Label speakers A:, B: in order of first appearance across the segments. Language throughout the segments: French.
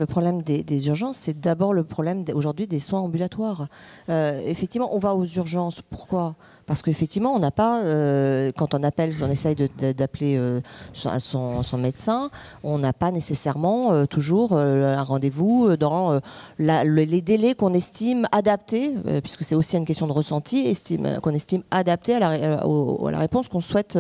A: Le problème des urgences, c'est d'abord le problème aujourd'hui des soins ambulatoires. Effectivement, on va aux urgences. Pourquoi ? Parce qu'effectivement, on n'a pas, quand on appelle, on essaye d'appeler son médecin, on n'a pas nécessairement toujours un rendez-vous dans les délais qu'on estime adaptés, puisque c'est aussi une question de ressenti, qu'on estime adaptés à la réponse qu'on souhaite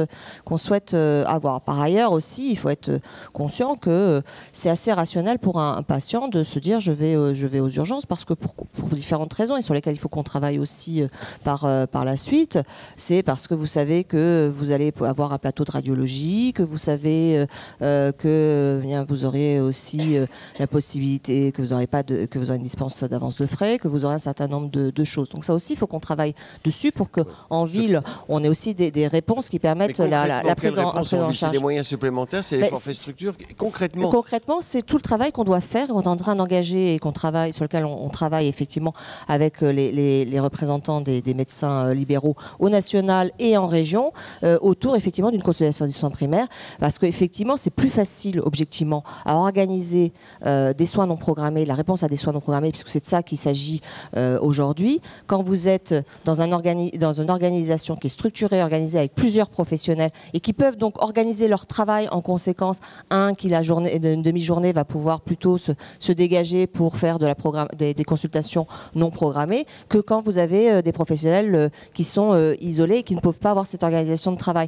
A: avoir. Par ailleurs aussi, il faut être conscient que c'est assez rationnel pour un patient de se dire je vais aux urgences, parce que pour différentes raisons et sur lesquelles il faut qu'on travaille aussi par la suite. C'est parce que vous savez que vous allez avoir un plateau de radiologie, que vous savez que vous aurez aussi la possibilité, que vous aurez une dispense d'avance de frais, que vous aurez un certain nombre de choses. Donc ça aussi, il faut qu'on travaille dessus pour qu'en ville, on ait aussi des réponses qui permettent la prise en charge.
B: C'est des moyens supplémentaires, c'est les forfaits structures. Concrètement,
A: c'est tout le travail qu'on doit faire, on est en train d'engager et sur lequel on travaille effectivement avec les représentants des médecins libéraux au national et en région, autour effectivement d'une consolidation des soins primaires, parce qu'effectivement c'est plus facile objectivement à organiser des soins non programmés, la réponse à des soins non programmés, puisque c'est de ça qu'il s'agit aujourd'hui, quand vous êtes dans une organisation qui est structurée, organisée avec plusieurs professionnels et qui peuvent donc organiser leur travail en conséquence. Qui une demi-journée va pouvoir plutôt se dégager pour faire des consultations non programmées, que quand vous avez des professionnels qui sont isolés et qui ne peuvent pas avoir cette organisation de travail.